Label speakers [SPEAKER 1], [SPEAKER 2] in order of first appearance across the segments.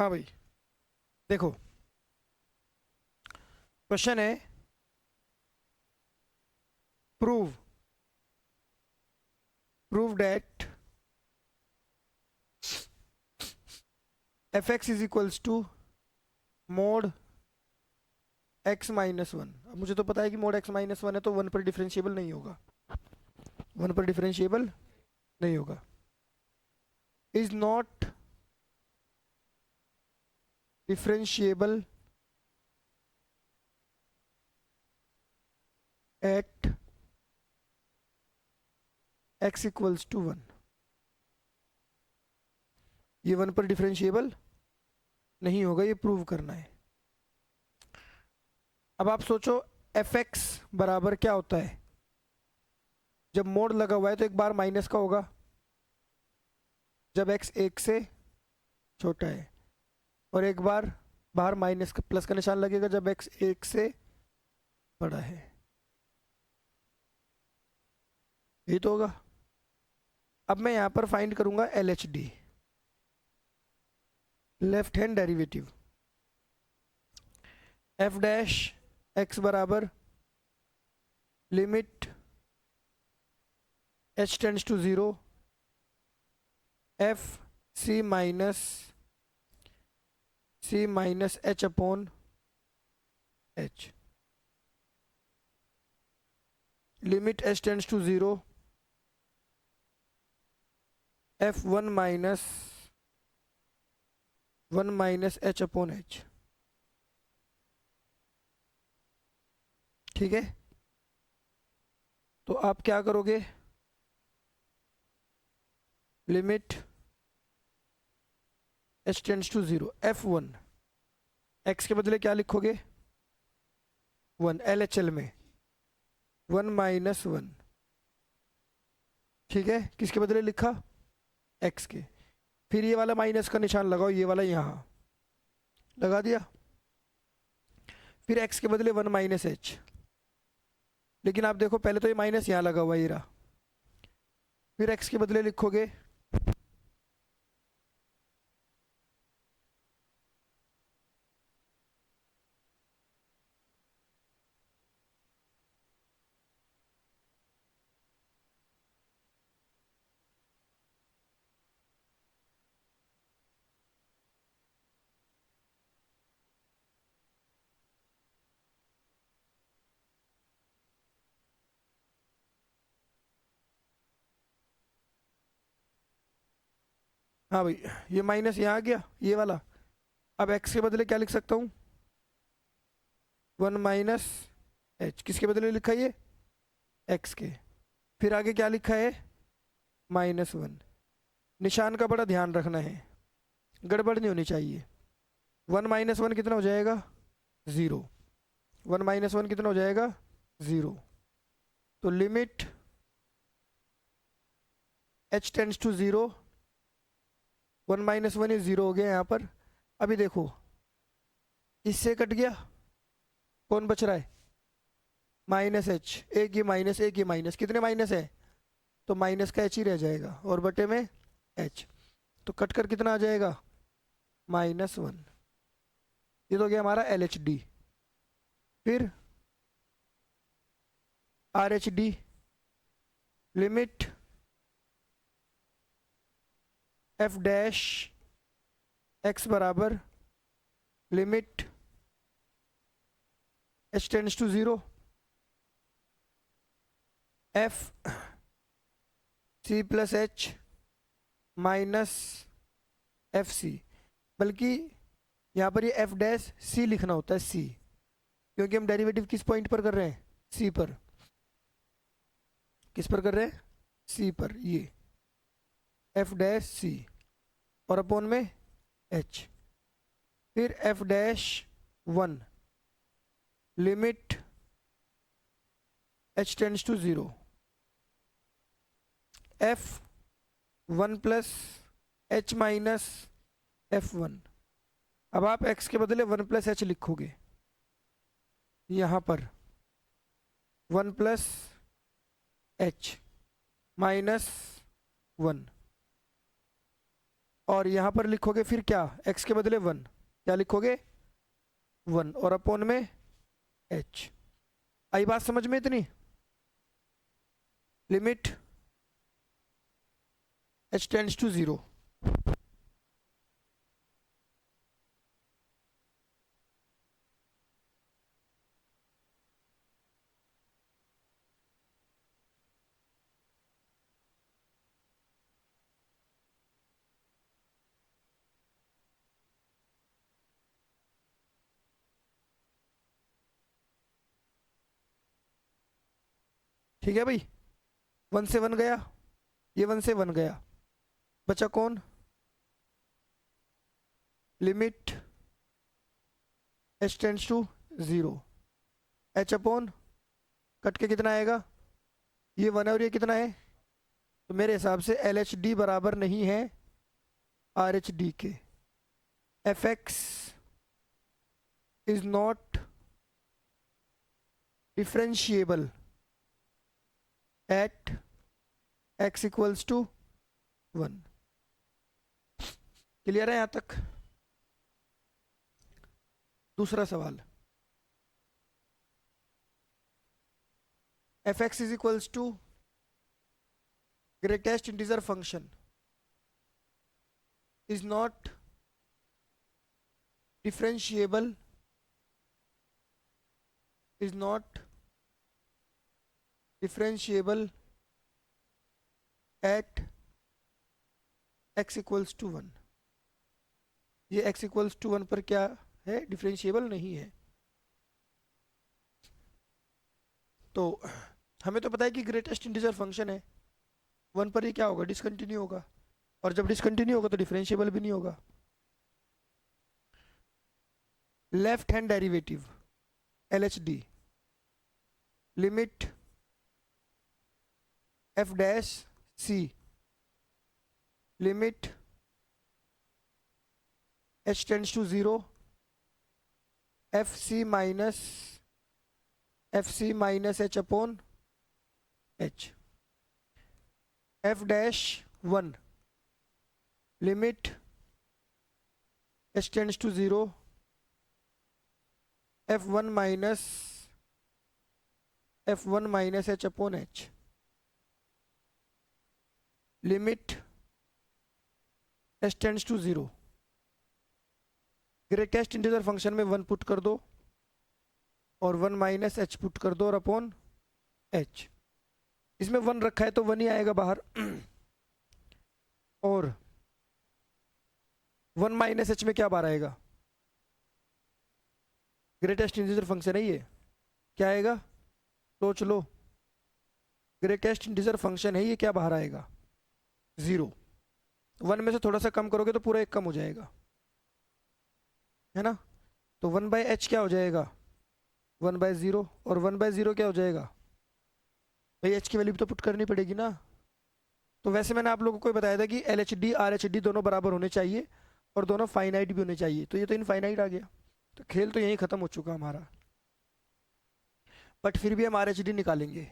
[SPEAKER 1] हाँ भाई, देखो क्वेश्चन है prove prove that f x is equals to mod x minus one. अब मुझे तो पता है कि मोड एक्स माइनस वन है तो वन पर डिफरेंशिएबल नहीं होगा, वन पर डिफरेंशिएबल नहीं होगा। Is not differentiable at x equals to one. ये वन पर डिफरेंशिएबल नहीं होगा, ये प्रूव करना है। अब आप सोचो एफ एक्स बराबर क्या होता है। जब मोड लगा हुआ है तो एक बार माइनस का होगा जब एक्स एक से छोटा है, और एक बार बाहर माइनस का प्लस का निशान लगेगा जब एक्स एक से बड़ा है। यही तो होगा। अब मैं यहां पर फाइंड करूंगा L H D, left hand derivative. F dash X बराबर limit H tends to zero F C minus H upon H. Limit H tends to zero F one minus H upon H. ठीक है, तो आप क्या करोगे, limit H tends to zero F one, X के बदले क्या लिखोगे वन, एल एच एल में वन माइनस वन। ठीक है, किसके बदले लिखा एक्स के। फिर ये वाला माइनस का निशान लगाओ, ये वाला यहाँ लगा दिया। फिर एक्स के बदले वन माइनस एच, लेकिन आप देखो पहले तो ये माइनस यहाँ लगा हुआ, ये रहा। फिर एक्स के बदले लिखोगे हाँ भाई, ये माइनस यहाँ आ गया ये वाला। अब एक्स के बदले क्या लिख सकता हूँ, वन माइनस एच। किसके बदले लिखा ये एक्स के। फिर आगे क्या लिखा है माइनस वन। निशान का बड़ा ध्यान रखना है, गड़बड़ नहीं होनी चाहिए। वन माइनस वन कितना हो जाएगा ज़ीरो, वन माइनस वन कितना हो जाएगा ज़ीरो। तो limit H tends to zero, one minus one, ये ज़ीरो हो गया यहाँ पर। अभी देखो इससे कट गया, कौन बच रहा है माइनस एच। एक ये माइनस, एक ये माइनस, कितने माइनस है तो माइनस का एच ही रह जाएगा और बटे में एच, तो कट कर कितना आ जाएगा माइनस वन। ये तो गया हमारा एल एच डी। फिर R H D, limit F dash X बराबर limit H tends to zero F C plus H minus F C. बल्कि यहाँ पर ये एफ डैश सी लिखना होता है, सी, क्योंकि हम डेरिवेटिव किस पॉइंट पर कर रहे हैं सी पर। किस पर कर रहे हैं सी पर। ये एफ डैश सी और अपॉन में एच। फिर f dash one, limit H tends to zero F one plus H minus f one. अब आप एक्स के बदले वन प्लस एच लिखोगे यहाँ पर, one plus H minus one, और यहाँ पर लिखोगे फिर क्या, x के बदले 1, क्या लिखोगे 1 और अपॉन में h। आई बात समझ में इतनी? Limit h tends to 0। ठीक है भाई, 1 से 1 गया, ये 1 से 1 गया, बचा कौन, limit h tends to 0, h upon cut के कितना आएगा, ये 1 है और ये कितना है, तो मेरे हिसाब से LHD बराबर नहीं है RH के। fx is not differentiable at x equals to 1। Clear है यहाँ तक? दूसरा सवाल, fx is equals to greatest integer function is not differentiable at x equals to 1। ये x equals to 1 पर क्या है, डिफरेंशिएबल नहीं है। तो हमें तो पता है कि ग्रेटेस्ट इंटीजर फंक्शन है, 1 पर ही क्या होगा, डिसकंटिन्यू होगा, और जब डिसकंटिन्यू होगा तो डिफरेंशिएबल भी नहीं होगा। Left hand derivative LHD, limit f dash c, limit h tends to 0, fc minus h upon h, f dash 1, limit h tends to 0, f1 minus h upon h, limit h tends to 0। Greatest integer function में 1 put कर दो और 1 minus h put कर दो और upon h। इसमें 1 रखा है तो 1 ही आएगा बाहर और 1 माइनस h में क्या बाहर आएगा, ग्रेटेस्ट इंटीजर फंक्शन है ये, क्या आएगा, सोच लो, ग्रेटेस्ट इंटीजर फंक्शन है ये, क्या बाहर आएगा 0। 1 में से थोड़ा सा कम करोगे तो पूरा 1 कम हो जाएगा, है ना। तो 1/h क्या हो जाएगा, 1/0, और 1/0 क्या हो जाएगा भाई, h की वैल्यू भी तो पुट करनी पड़ेगी ना। तो वैसे मैंने आप लोगों को बताया था कि LHD RHD दोनों बराबर होने चाहिए और दोनों फाइनाइट भी होने चाहिए, तो ये तो इनफाइनाइट आ गया, तो खेल तो यहीं खत्म हो चुका हमारा। बट फिर भी हम RHD निकालेंगे,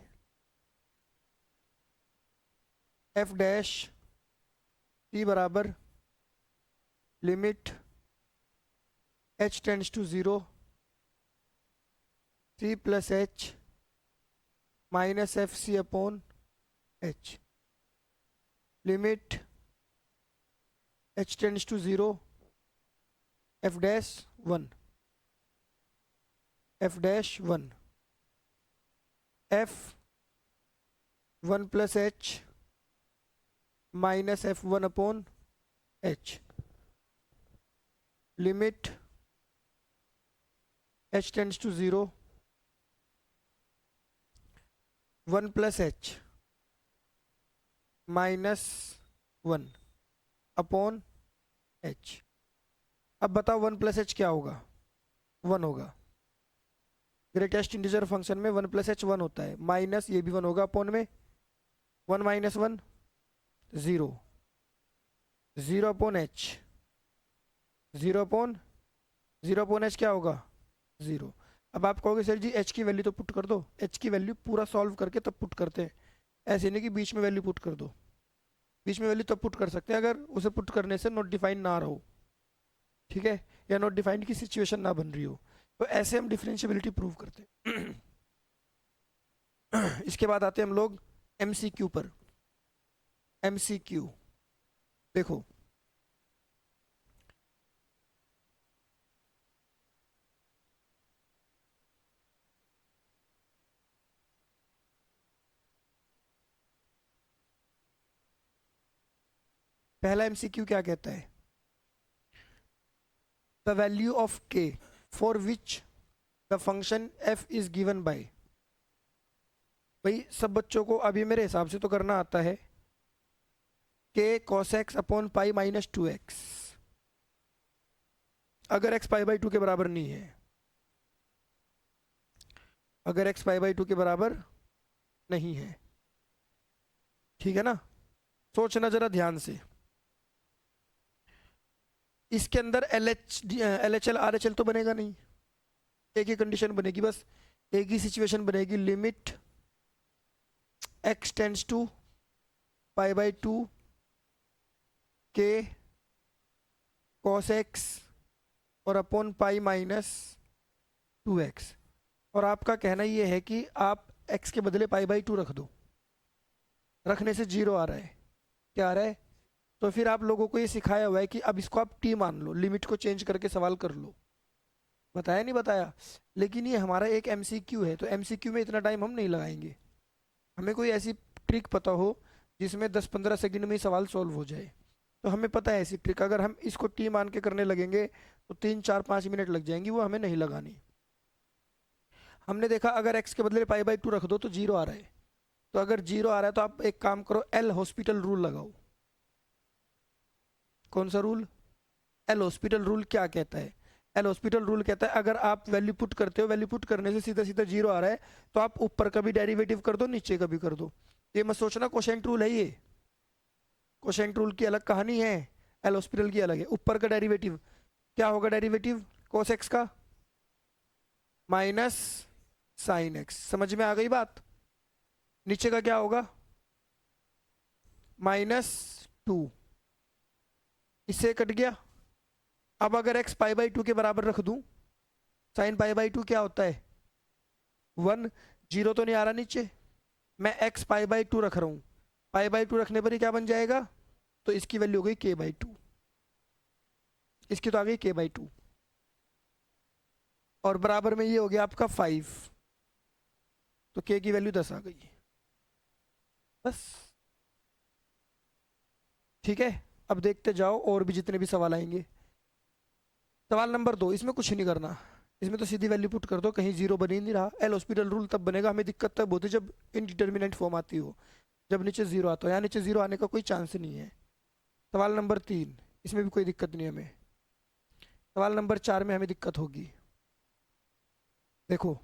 [SPEAKER 1] f डैश c बराबर limit h tends to 0, c plus h minus FC upon h, limit h tends to 0, f dash 1, f1 plus h minus f1 upon h, limit h tends to 0, 1 plus h minus 1 upon h। अब बताओ 1 plus h क्या होगा, 1 होगा। Greatest integer function में 1 plus h 1 होता है, minus ये भी 1 होगा, अपॉन में 1 minus 1 0, 0 upon h, 0 upon h क्या होगा 0। अब आप कहोगे सर जी h की वैल्यू तो पुट कर दो, h की वैल्यू पूरा सॉल्व करके तब पुट करते हैं, ऐसे नहीं कि बीच में वैल्यू पुट कर दो, बीच में वैल्यू तब पुट कर सकते हैं अगर उसे पुट करने से नॉट डिफाइंड ना रहो, ठीक है, या नॉट डिफाइंड की सिचुएशन ना बन रही हो। तो ऐसे हम डिफरेंशियबिलिटी प्रूव करते हैं। इसके बाद आते हैं हम लोग एमसीक्यू पर। एमसीक्यू देखो, पहला एमसीक्यू क्या कहता है, द वैल्यू ऑफ के for which the function F is given by. भाई सब बच्चों को अभी मेरे हिसाब से तो करना आता है के cos x upon pi minus 2x, अगर x पाई बाई 2 के बराबर नहीं है, अगर x पाई बाई 2 के बराबर नहीं है, ठीक है ना। सोचना जरा ध्यान से, इसके अंदर L H L R H L तो बनेगा नहीं, एक ही कंडीशन बनेगी बस, एक ही सिचुएशन बनेगी, limit x tends to pi by 2 के कॉस एक्स और अपॉन पाई माइनस 2x। और आपका कहना ये है कि आप x के बदले पाई बाई 2 रख दो, रखने से 0 आ रहा है, क्या आ रहा है, तो फिर आप लोगों को ये सिखाया हुआ है कि अब इसको आप t मान लो, लिमिट को चेंज करके सवाल कर लो। बताया नहीं बताया, लेकिन ये हमारा एक एमसीक्यू है, तो एमसीक्यू में इतना टाइम हम नहीं लगाएंगे, हमें कोई ऐसी ट्रिक पता हो जिसमें 10-15 सेकंड में ही सवाल सॉल्व हो जाए, तो हमें पता है ऐसी ट्रिक, अगर हम इसको टी मान के करने लगेंगे तो 3-4-5 मिनट लग जाएंगी, वो हमें नहीं लगानी। हमने देखा अगर x के बदले पाई बाई 2 रख दो तो 0 आ रहा है, तो अगर 0 आ रहा है तो आप एक काम करो, एल हॉस्पिटल रूल लगाओ। कौन सा रूल, एल हॉस्पिटल रूल क्या कहता है, एल हॉस्पिटल रूल कहता है अगर आप वैल्यू पुट करते हो, वैल्यू पुट करने से सीधा सीधा 0 आ रहा है, तो आप ऊपर का भी डेरिवेटिव कर दो, नीचे का भी कर दो। ये मत सोचना कोशेंट रूल है, ये कोशेंट रूल की अलग कहानी है, एल हॉस्पिटल की अलग है। ऊपर का डेरिवेटिव क्या होगा, डेरिवेटिव कोस एक्स का माइनस साइन एक्स, समझ में आ गई बात। नीचे का क्या होगा, -2, इससे कट गया। अब अगर x पाई बाई 2 के बराबर रख दूं, साइन पाई बाई 2 क्या होता है 1, 0 तो नहीं आ रहा नीचे, मैं x पाई बाई 2 रख रहा हूं, पाई बाई 2 रखने पर ही क्या बन जाएगा, तो इसकी वैल्यू हो गई k बाई 2, इसकी तो आ गई k बाई 2, और बराबर में ये हो गया आपका 5, तो k की वैल्यू 10 आ गई, बस। ठीक है, अब देखते जाओ और भी जितने भी सवाल आएंगे। सवाल नंबर 2, इसमें कुछ नहीं करना, इसमें तो सीधी वैल्यू पुट कर दो, कहीं 0 बन ही नहीं रहा। एल हॉस्पिटल रूल तब बनेगा, हमें दिक्कत तब होती है जब इनडिटर्मिनेंट फॉर्म आती हो, जब नीचे 0 आता हो, यहाँ नीचे 0 आने का कोई चांस नहीं है। सवाल नंबर 3, इसमें भी कोई दिक्कत नहीं हमें। सवाल नंबर 4 में हमें दिक्कत होगी, देखो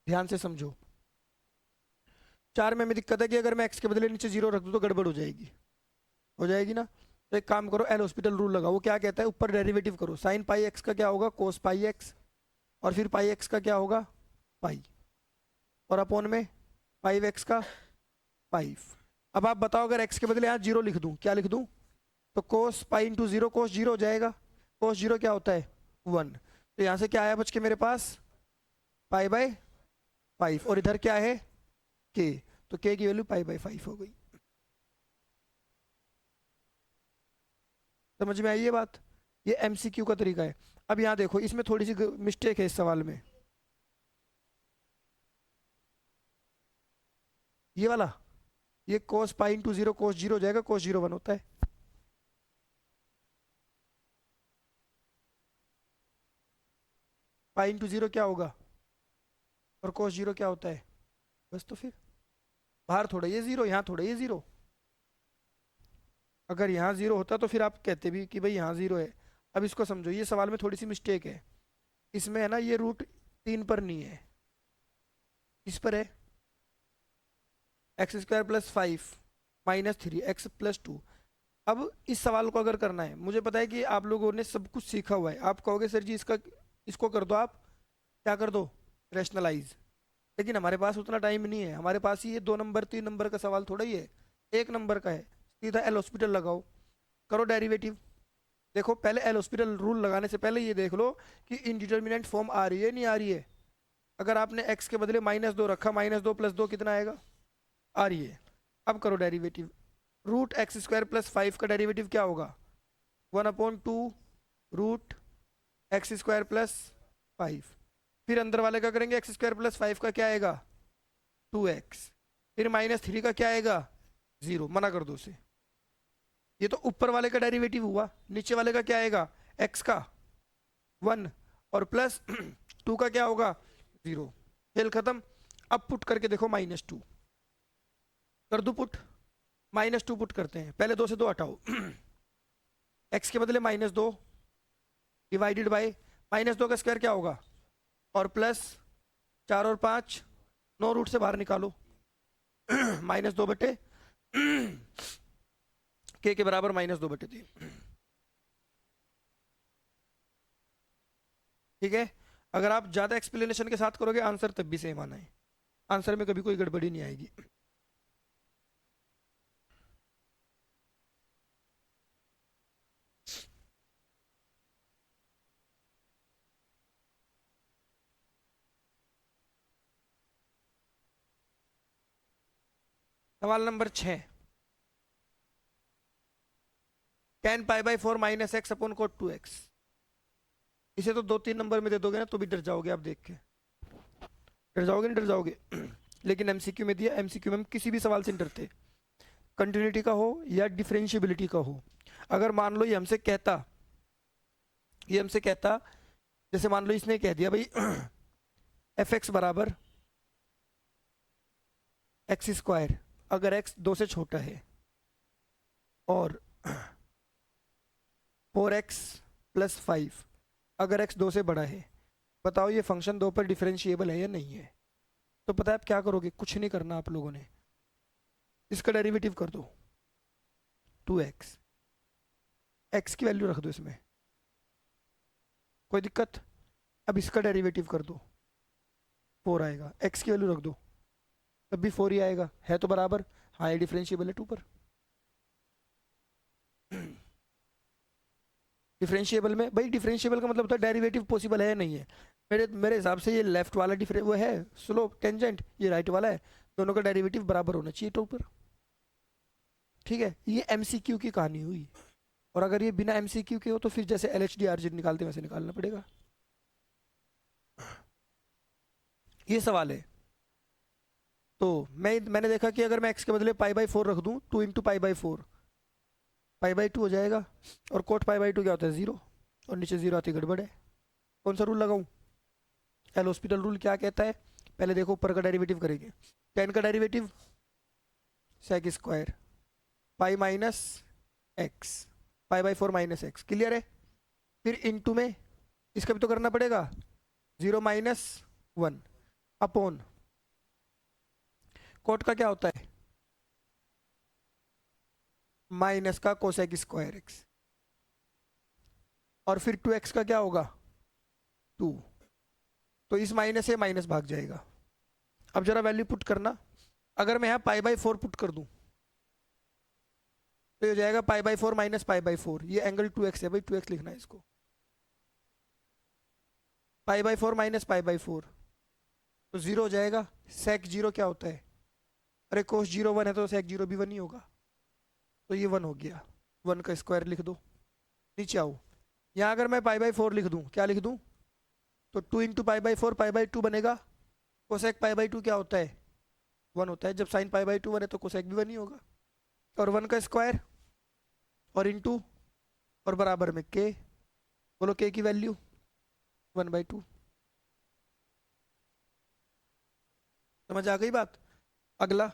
[SPEAKER 1] ध्यान से समझो। 4 में हमें दिक्कत है कि अगर मैं एक्स के बदले नीचे 0 रख दूँ तो गड़बड़ हो जाएगी ना। तो एक काम करो, एल हॉस्पिटल रूल लगाओ, वो क्या कहता है, ऊपर डेरिवेटिव करो, साइन पाई एक्स का क्या होगा कोस पाई एक्स, और फिर पाई एक्स का क्या होगा पाई, और अपॉन में 5x का 5। अब आप बताओ अगर x के बदले यहाँ 0 लिख दूँ, क्या लिख दूँ, तो कोस पाई इंटू 0 कोस 0 हो जाएगा, कोस 0 क्या होता है 1, तो यहाँ से क्या आया बच के मेरे पास पाई बाई 5, और इधर क्या है k, तो k की वैल्यू पाई बाई 5 हो गई। समझ में आई ये बात, ये एमसीक्यू का तरीका है। अब यहाँ देखो, इसमें थोड़ी सी मिस्टेक है इस सवाल में, ये वाला, ये कोस पाई इंटू 0 कोस 0 हो जाएगा, कोस 0 1 होता है। पाई इंटू 0 क्या होगा, और कोस 0 क्या होता है, बस। तो फिर बाहर थोड़ा ये 0, यहाँ थोड़ा ये 0, अगर यहाँ 0 होता तो फिर आप कहते भी कि भाई यहाँ 0 है। अब इसको समझो, ये सवाल में थोड़ी सी मिस्टेक है, इसमें है ना, ये रूट 3 पर नहीं है, इस पर है, x² + 5 -3 x + 2। अब इस सवाल को अगर करना है, मुझे पता है कि आप लोगों ने सब कुछ सीखा हुआ है, आप कहोगे सर जी इसका, इसको कर दो, आप क्या कर दो रैशनलाइज, लेकिन हमारे पास उतना टाइम नहीं है, हमारे पास ये 2 नंबर 3 नंबर का सवाल थोड़ा ही है, 1 नंबर का है, सीधा एल हॉस्पिटल लगाओ, करो डेरिवेटिव। देखो पहले एल हॉस्पिटल रूल लगाने से पहले ये देख लो कि इनडिटर्मिनेंट फॉर्म आ रही है नहीं आ रही है। अगर आपने x के बदले -2 रखा, -2 + 2 कितना आएगा, आ रही है। अब करो डेरिवेटिव। √x² + 5 का डेरिवेटिव क्या होगा, 1/2 √x² + 5। फिर अंदर वाले का करेंगे, x² + 5 का क्या आएगा, 2x। फिर -3 का क्या आएगा, 0, मना कर दो उसे। ये तो ऊपर वाले का डेरिवेटिव हुआ, नीचे वाले का क्या आएगा, x का 1 और प्लस 2 का क्या होगा, 0। खेल खत्म। अब पुट करके देखो -2, कर दो पुट, -2 पुट करते हैं। पहले 2 से 2 हटाओ, x के बदले -2 डिवाइडेड बाय -2 का स्क्वायर क्या होगा, और प्लस 4 और 5, 9 रूट से बाहर निकालो, -2 के बराबर -2/3। ठीक है। अगर आप ज़्यादा एक्सप्लेनेशन के साथ करोगे आंसर तब भी सेम आना है, आंसर में कभी कोई गड़बड़ी नहीं आएगी। सवाल नंबर 6, tan π/4 -x/cot 2x। इसे तो 2-3 नंबर में दे दोगे ना तो भी डर जाओगे आप देख के, डर जाओगे, नहीं डर जाओगे। लेकिन एमसीक्यू में दिया, एमसीक्यू में हम किसी भी सवाल से नहीं डरते, कंटिन्यूटी का हो या डिफरेंशिएबिलिटी का हो। अगर मान लो ये हमसे कहता, जैसे मान लो इसने कह दिया भाई f(x) बराबर x², अगर x 2 से छोटा है, और 4x + 5 अगर x 2 से बड़ा है। बताओ ये फंक्शन 2 पर डिफरेंशिएबल है या नहीं है। तो पता है आप क्या करोगे, कुछ नहीं करना आप लोगों ने, इसका डेरिवेटिव कर दो 2x, x की वैल्यू रख दो इसमें, कोई दिक्कत। अब इसका डेरिवेटिव कर दो, 4 आएगा, x की वैल्यू रख दो तब भी 4 ही आएगा, है तो बराबर। हाँ ये डिफरेंशिएबल है 2 पर। डिफरेंशिएबल में भाई, डिफरेंशिएबल का मतलब होता है डेरिवेटिव पॉसिबल है या नहीं है। मेरे मेरे हिसाब से ये लेफ्ट वाला वो है स्लोप टेंजेंट, ये राइट वाला है, दोनों का डेरिवेटिव बराबर होना चाहिए 2 पर। ठीक है, ये एमसीक्यू की कहानी हुई। और अगर ये बिना एमसीक्यू के हो तो फिर जैसे एलएचडी आरजी निकालते हैं वैसे निकालना पड़ेगा। ये सवाल है। तो मैंने देखा कि अगर मैं x के बदले π/4 रख दूं, 2 × π/4 π/2 हो जाएगा, और कोट π/2 क्या होता है, 0, और नीचे 0 आती गड़बड़ है। कौन सा रूल लगाऊं, एल हॉस्पिटल रूल क्या कहता है, पहले देखो ऊपर का डेरिवेटिव करेंगे। tan का derivative sec² pi minus X, π/4 - x, clear है। फिर इनटू में इसका भी तो करना पड़ेगा, 0 - 1 अपॉन कोट का क्या होता है, माइनस का cosec²x, और फिर 2x का क्या होगा, 2। तो इस माइनस से माइनस भाग जाएगा। अब जरा वैल्यू पुट करना, अगर मैं यहाँ π/4 पुट कर दूं तो ये हो जाएगा π/4 - π/4, ये एंगल 2x है भाई, 2x लिखना है इसको, π/4 - π/4 तो 0 हो जाएगा। sec 0 क्या होता है, अरे cos 0 1 है तो sec 0 भी 1 ही होगा, तो ये 1 हो गया। 1 का स्क्वायर लिख दो, नीचे आओ। यहाँ अगर मैं π/4 लिख दूं, क्या लिख दूं, तो 2 × π/4 π/2 बनेगा। कोसेक π/2 क्या होता है, 1 होता है, जब साइन π/2 1 है तो कोसेक भी 1 ही होगा। और 1 का स्क्वायर और इंटू और बराबर में k, बोलो k की वैल्यू 1/2। समझ आ गई बात। अगला,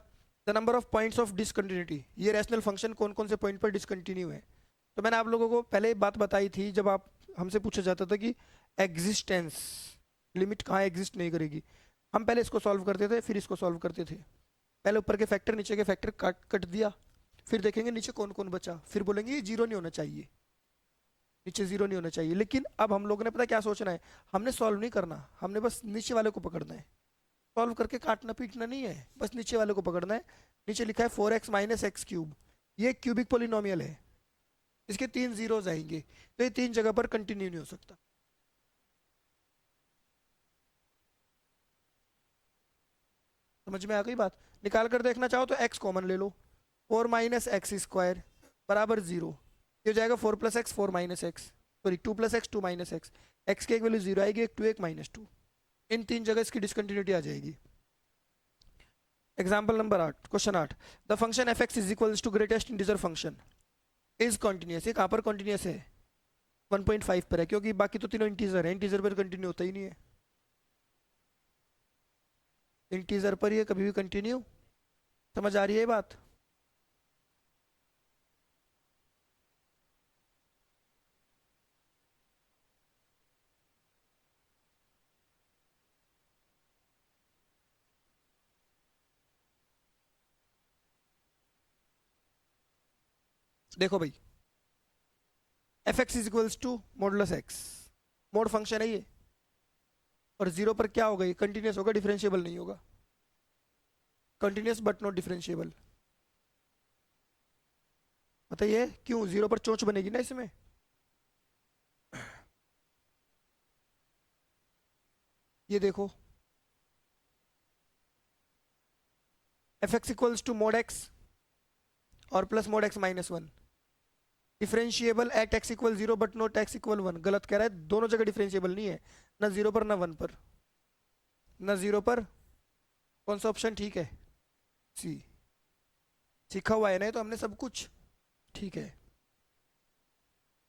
[SPEAKER 1] the number of points of discontinuity, ये रैशनल फंक्शन कौन कौन से पॉइंट पर डिसकंटिन्यू है। तो मैंने आप लोगों को पहले बात बताई थी, जब आप हमसे पूछा जाता था कि एग्जिस्टेंस लिमिट कहाँ एग्जिस्ट नहीं करेगी, हम पहले इसको सॉल्व करते थे फिर इसको सॉल्व करते थे। पहले ऊपर के फैक्टर नीचे के फैक्टर कट दिया, फिर देखेंगे नीचे कौन कौन बचा, फिर बोलेंगे ये 0 नहीं होना चाहिए, नीचे 0 नहीं होना चाहिए। लेकिन अब हम लोगों ने पता क्या सोचना है, हमने सॉल्व नहीं करना, हमने बस नीचे वाले को पकड़ना है। सॉल्व करके काटना पीटना नहीं है, बस नीचे वाले को पकड़ना है। नीचे लिखा है 4x - x³ ये क्यूबिक पोलिनोमियल है, इसके 3 जीरोज आएंगे, तो ये 3 जगह पर कंटिन्यू नहीं हो सकता। समझ में आ गई बात? निकाल कर देखना चाहो तो x कॉमन ले लो, 4 माइनस एक्स स्क्वायर बराबर 0। ये हो जाएगा 4 plus x 4 minus x, sorry 2 plus x 2 minus x. X की एक वैल्यू 0 आएगी, एक 2 एक माइनस 2। इन 3 जगह इसकी डिसकंटिन्यूटी आ जाएगी। Example number 8, question 8, the function f x is equals to greatest integer function is continuous. ये कहाँ पर कॉन्टिन्यूस है? 1.5 पर है, क्योंकि बाकी तो तीनों इंटीजर है, इंटीजर पर कंटिन्यू होता ही नहीं है। इंटीजर पर ये कभी भी कंटिन्यू। समझ आ रही है ये बात? देखो भाई, f x is equals to modulus x, mod function है ये, और 0 पर क्या होगा? ये कंटिन्यूस होगा, डिफरेंशिएबल नहीं होगा। Continuous but not differentiable. बताइए क्यों? 0 पर चोंच बनेगी ना इसमें। ये देखो, F X equals to mod X और plus mod x minus 1, differentiable at X equal 0 but not X equal 1। गलत कह रहा है, दोनों जगह डिफरेंशिएबल नहीं है, ना 0 पर ना 1 पर। ना 0 पर, कौन सा ऑप्शन ठीक है? सी। सीखा हुआ है ना, तो हमने सब कुछ ठीक है।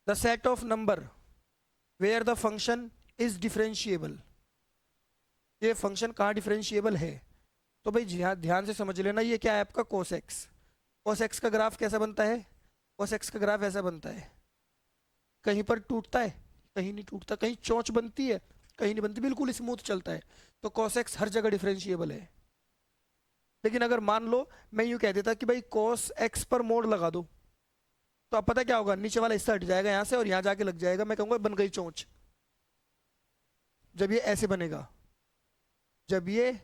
[SPEAKER 1] The set of number where the function is differentiable. ये फंक्शन कहाँ डिफरेंशिएबल है? तो भाई ध्यान से समझ लेना, ये क्या है आपका? Cos x. कोस एक्स का ग्राफ कैसा बनता है? कोस एक्स का ग्राफ ऐसा बनता है, कहीं पर टूटता है, कहीं नहीं टूटता, कहीं चोंच बनती है, कहीं नहीं बनती, बिल्कुल स्मूथ चलता है। तो कोस एक्स हर जगह डिफरेंशिएबल है। लेकिन अगर मान लो मैं यूँ कह देता कि भाई कोस एक्स पर मोड लगा दो, तो अब पता क्या होगा? नीचे वाला हिस्सा हट जाएगा यहाँ से और यहाँ जाके लग जाएगा, मैं कहूँगा बन गई चोंच। जब ये ऐसे बनेगा, जब ये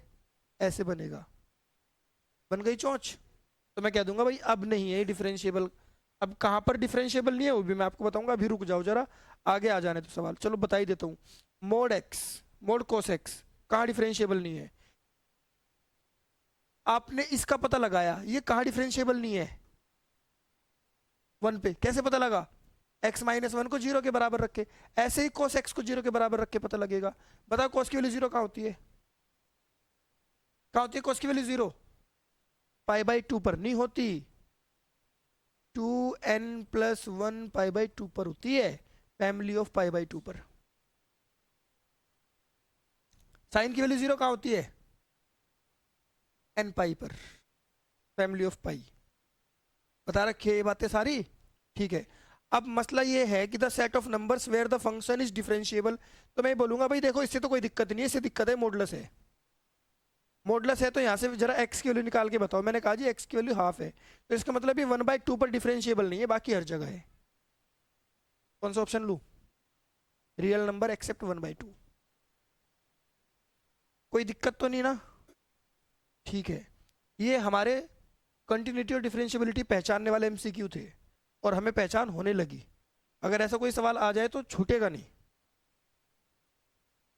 [SPEAKER 1] ऐसे बनेगा, बन गई चोंच, तो मैं कह दूंगा भाई अब नहीं है डिफरेंशिएबल। अब कहाँ पर डिफरेंशिएबल नहीं है वो भी मैं आपको बताऊंगा, अभी रुक जाओ जरा, आगे आ जाने तो सवाल। चलो बता ही देता हूँ। Mode x, mode cos x कहाँ डिफरेंशिएबल नहीं है? आपने इसका पता लगाया, ये कहाँ डिफरेंशिएबल नहीं है? 1 पे। कैसे पता लगा? x माइनस 1 को 0 के बराबर रख के। ऐसे ही कोस एक्स को 0 के बराबर रख के पता लगेगा। बताओ कोस की वैल्यू 0 कहाँ होती है? कहाँ होती है कोस की वैल्यू 0? π/2 पर नहीं होती, 2n+1 π/2 पर होती है, फैमिली ऑफ π/2 पर। साइन की वैल्यू 0 कहाँ होती है? n π पर, फैमिली ऑफ पाई। बता रखिए ये बातें सारी, ठीक है। अब मसला ये है कि the set of numbers where the function is differentiable. तो मैं बोलूंगा भाई देखो, इससे तो कोई दिक्कत नहीं है, इससे दिक्कत है मॉडुलस है। मॉडुलस है तो यहाँ से जरा x की वैल्यू निकाल के बताओ। मैंने कहा जी x की वैल्यू हाफ है, तो इसका मतलब ये 1/2 पर डिफरेंशिएबल नहीं है, बाकी हर जगह है। कौन सा ऑप्शन लूँ? Real number except 1/2। कोई दिक्कत तो नहीं ना? ठीक है। ये हमारे कंटिन्यूटी और डिफरेंशियबिलिटी पहचानने वाले एमसीक्यू थे, और हमें पहचान होने लगी। अगर ऐसा कोई सवाल आ जाए तो छूटेगा नहीं।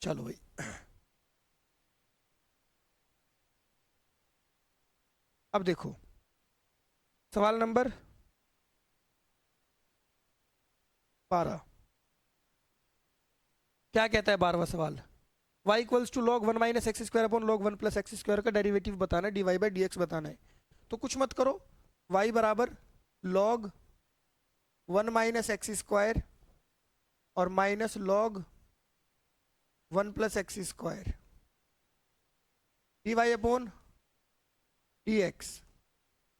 [SPEAKER 1] चलो भाई, अब देखो सवाल नंबर 12। क्या कहता है 12वां सवाल? y equals to log 1 minus x square upon log 1 plus x square का डेरिवेटिव बताना है, dy/dx बताना है। तो कुछ मत करो, y बराबर log 1 माइनस एक्स स्क्वायर और minus log 1 plus x square dy upon dx,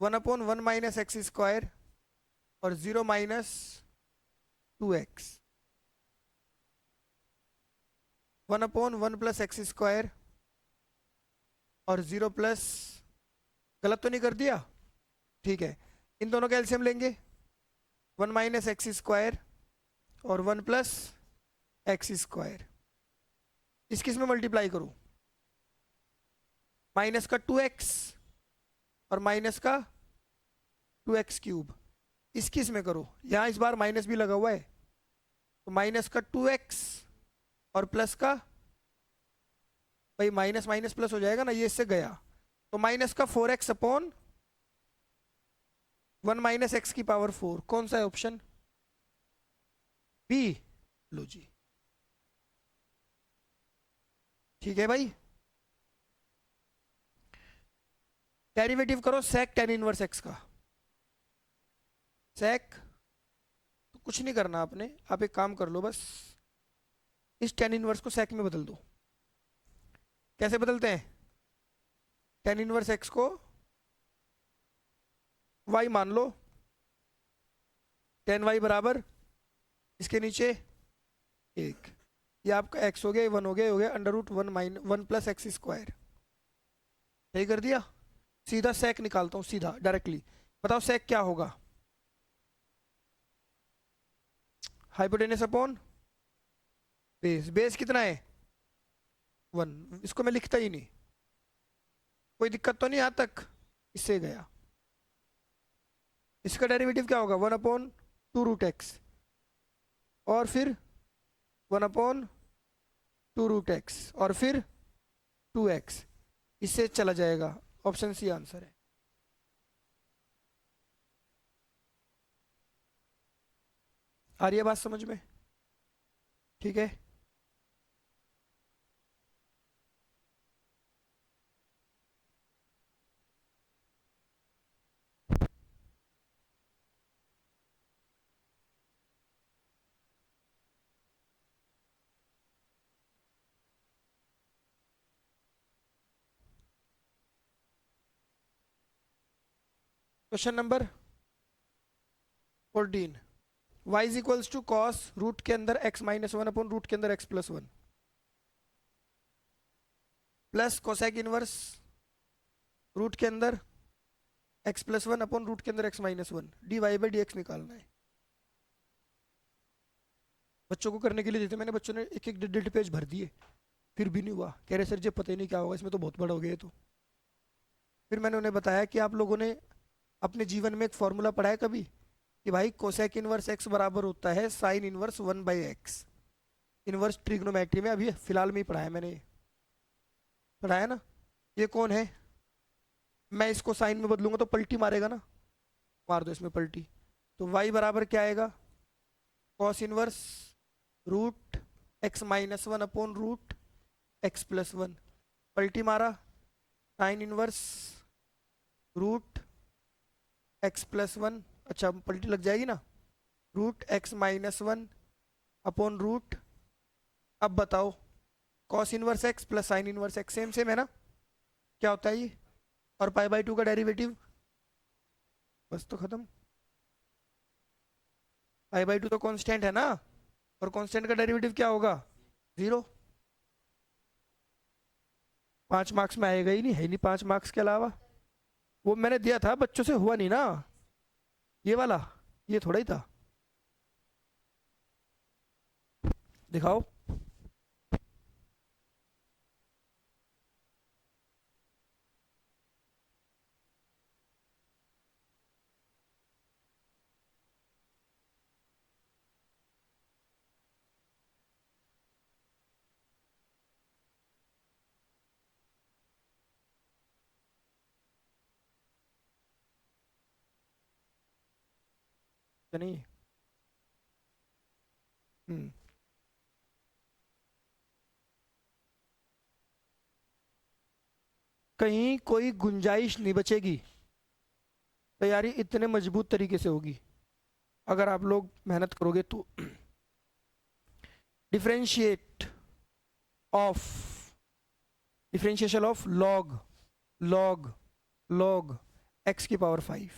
[SPEAKER 1] 1/1 minus x square और 0 minus 2x, 1/1 plus x square और 0 प्लस, गलत तो नहीं कर दिया? ठीक है। इन दोनों का एलसीएम लेंगे, 1 माइनस एक्स स्क्वायर और 1 प्लस एक्स स्क्वायर। किस में मल्टीप्लाई करूं? माइनस का 2x और माइनस का 2x³ इसकी इसमें करो, यहाँ इस बार माइनस भी लगा हुआ है, तो माइनस का 2x और प्लस का, भाई माइनस माइनस प्लस हो जाएगा ना, ये इससे गया, तो माइनस का 4x अपॉन 1 माइनस एक्स की पावर 4। कौन सा है ऑप्शन बी? लो जी, ठीक है भाई। डेरिवेटिव करो सेक टेन इनवर्स एक्स का। सेक तो कुछ नहीं करना आपने, आप एक काम कर लो, बस इस टेन इनवर्स को सेक में बदल दो। कैसे बदलते हैं? टेन इनवर्स एक्स को वाई मान लो, टेन वाई बराबर इसके नीचे एक, ये आपका एक्स हो गया, वन हो गया, हो गया under root one minus one plus x square. सही कर दिया। सीधा सेक निकालता हूँ, सीधा डायरेक्टली। बताओ सेक क्या होगा? Hypotenuse upon base. बेस कितना है? 1। इसको मैं लिखता ही नहीं, कोई दिक्कत तो नहीं यहाँ तक? इससे गया। इसका डेरिवेटिव क्या होगा? 1/2√x और फिर 1/2√x और फिर 2x, इससे चला जाएगा। ऑप्शन सी आंसर है। आ रही है बात समझ में? ठीक है। Question number 14। y is equals to cos root के अंदर x-1 अपॉन रूट के अंदर x+1 plus cosec inverse root के अंदर x+1 अपॉन रूट के अंदर x-1 dy/dx निकालना है। बच्चों को करने के लिए देते, मैंने बच्चों ने एक एक डेढ़ पेज भर दिए, फिर भी नहीं हुआ। कह रहे सर जी पता ही नहीं क्या होगा इसमें, तो बहुत बड़ा हो गया। तो फिर मैंने उन्हें बताया कि आप लोगों ने अपने जीवन में एक फॉर्मूला पढ़ा है कभी, कि भाई कोसेक इनवर्स x बराबर होता है sine inverse 1/x। Inverse trigonometry में अभी फिलहाल में ही पढ़ा है मैंने, पढ़ाया ना। ये कौन है? मैं इसको साइन में बदलूंगा तो पलटी मारेगा ना, मार दो इसमें पलटी। तो y बराबर क्या आएगा? Cos inverse root x-1 upon root x+1, पलटी मारा, साइन इनवर्स रूट x+1, अच्छा पलटी लग जाएगी ना, रूट x-1 अपॉन रूट। अब बताओ cos inverse x plus sine inverse x same same है ना, क्या होता है ये? और π/2 का डेरिवेटिव, बस तो खत्म। π/2 तो कांस्टेंट है ना, और कांस्टेंट का डेरिवेटिव क्या होगा? 0। 5 मार्क्स में आएगा ही नहीं, है नहीं 5 मार्क्स के अलावा। वो मैंने दिया था, बच्चों से हुआ नहीं ना, ये वाला, ये थोड़ा ही था। दिखाओ। नहीं। हम्म कहीं कोई गुंजाइश नहीं बचेगी। तैयारी इतने मजबूत तरीके से होगी अगर आप लोग मेहनत करोगे तो। Differentiate of, differentiation of log log log x की पावर 5।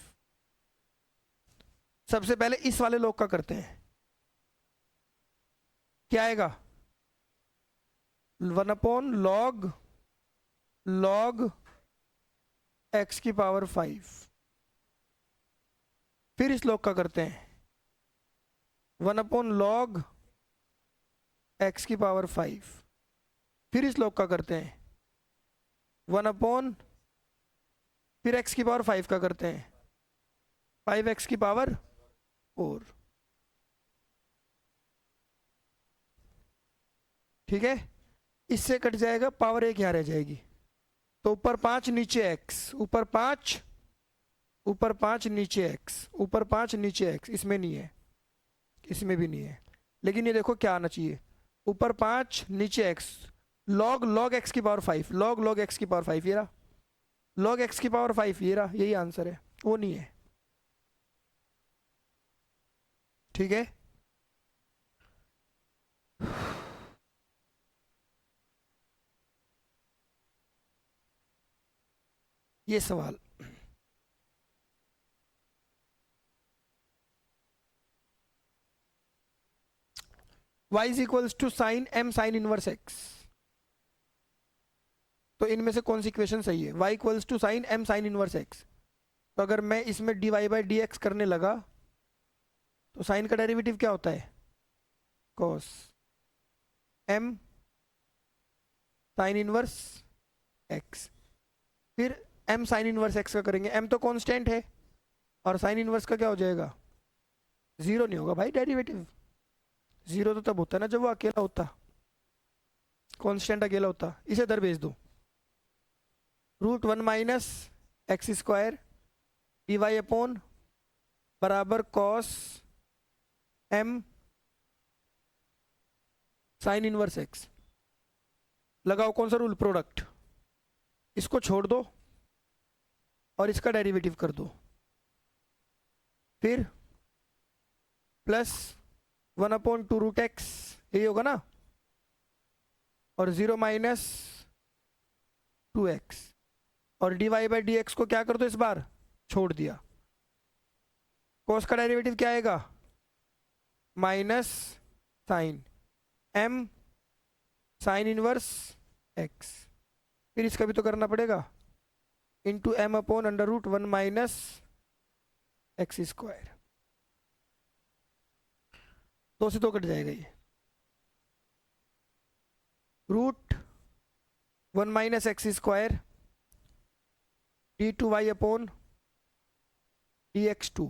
[SPEAKER 1] सबसे पहले इस वाले लॉग का करते हैं, क्या आएगा? 1/log log x की पावर 5। फिर इस लॉग का करते हैं 1/log x की पावर 5। फिर इस लॉग का करते हैं 1 अपॉन, फिर x की पावर 5 का करते हैं 5x की पावर 4। ठीक है, इससे कट जाएगा, पावर 1 यहाँ रह जाएगी। तो ऊपर 5 नीचे x, ऊपर 5 ऊपर 5 नीचे x, ऊपर 5 नीचे x, इसमें नहीं है, इसमें भी नहीं है। लेकिन ये देखो क्या आना चाहिए, ऊपर 5 नीचे x, log log x की पावर 5, log x की पावर 5, ये रहा log x की पावर 5, ये रहा, यही आंसर है, वो नहीं है। ठीक है, ये सवाल। y is equals to sine m sine inverse x। तो इनमें से कौन सी इक्वेशन सही है? y equals to sine m sine inverse x। तो अगर मैं इसमें dy बाई डी एक्स करने लगा तो साइन का डेरिवेटिव क्या होता है? cos m sine inverse x। फिर m साइन इनवर्स x का करेंगे, m तो कांस्टेंट है और साइन इनवर्स का क्या हो जाएगा? जीरो नहीं होगा भाई डेरिवेटिव। जीरो तो तब होता है ना जब वो अकेला होता, कांस्टेंट अकेला होता। इसे इधर भेज दो, √1 minus x square D Y upon बराबर cos m sine inverse x। लगाओ कौन सा रूल? प्रोडक्ट। इसको छोड़ दो और इसका डेरिवेटिव कर दो, फिर प्लस 1/2√x, यही होगा ना, और 0 माइनस 2x, और dy बाई डी एक्स को क्या कर दो, इस बार छोड़ दिया। cos का डेरिवेटिव क्या आएगा? Minus sine m sine inverse x। फिर इसका भी तो करना पड़ेगा, into m/√1 minus x square. 2 से 2 कट जाएगा ये, √1 minus x square d2y upon dx2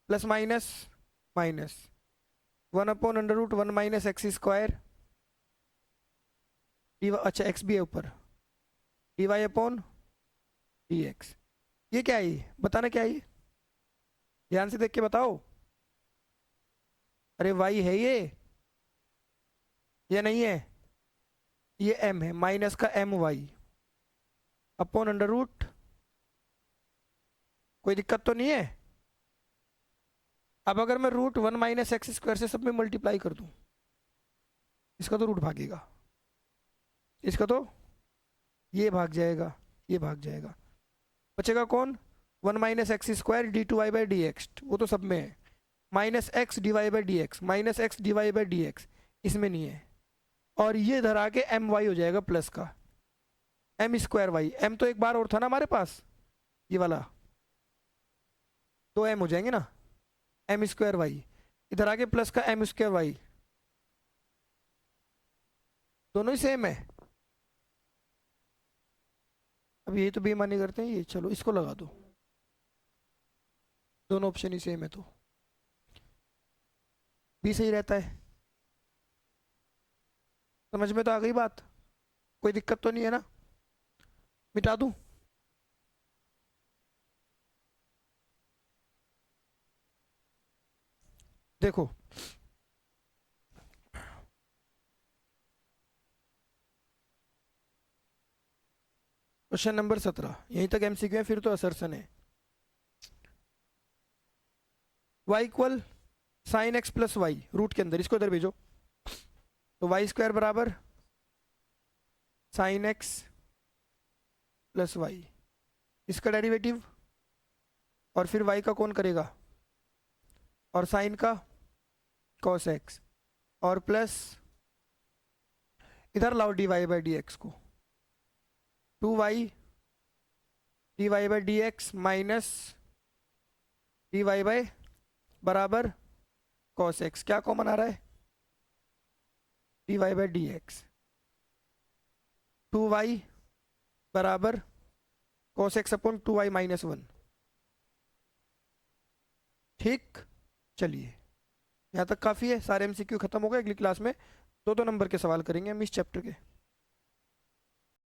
[SPEAKER 1] plus minus minus 1/√1 minus x square, अच्छा x भी है ऊपर, dy अपॉन dx। ये क्या है? ये बताना क्या है ये, ध्यान से देख के बताओ। अरे y है ये या नहीं है? ये m है, माइनस का my अपॉन अंडर रूट। कोई दिक्कत तो नहीं है? अब अगर मैं √1 माइनस एक्स स्क्वायर से सब में मल्टीप्लाई कर दूं, इसका तो रूट भागेगा, इसका तो ये भाग जाएगा, ये भाग जाएगा, बचेगा कौन? 1 minus x square d2y by d x, वो तो सब में है, minus x d y by d x, minus x d y by d x, इसमें नहीं है। और ये धरा के एम वाई हो जाएगा प्लस का एम स्क्वायर वाई। एम तो एक बार और था ना हमारे पास, ये वाला, 2 एम हो जाएंगे ना, एम स्क्वायर वाई, इधर आके प्लस का एम स्क्वायर वाई, दोनों ही सेम है। अब यही तो बेईमानी करते हैं ये, चलो इसको लगा दो, दोनों ऑप्शन ही सेम है तो भी सही रहता है। समझ में तो आ गई बात? कोई दिक्कत तो नहीं है ना? मिटा दूं? देखो क्वेश्चन नंबर 17, यहीं तक एमसीक्यू है, फिर तो असर्सन है। y equal sine x plus y, root के अंदर, इसको इधर भेजो। तो वाई स्क्वायर बराबर साइन एक्स प्लस वाई, इसका डेरिवेटिव, और फिर y का कौन करेगा, और साइन का कॉस एक्स, और प्लस इधर लाओ d y by d x को, 2y d y by d x minus d y by बराबर कॉस एक्स, क्या कॉमन आ रहा है? D y by d x, 2y बराबर cos x upon 2y minus 1। ठीक, चलिए यहाँ तक काफ़ी है, सारे एमसीक्यू खत्म हो गए। अगली क्लास में 2-2 नंबर के सवाल करेंगे हम इस चैप्टर के।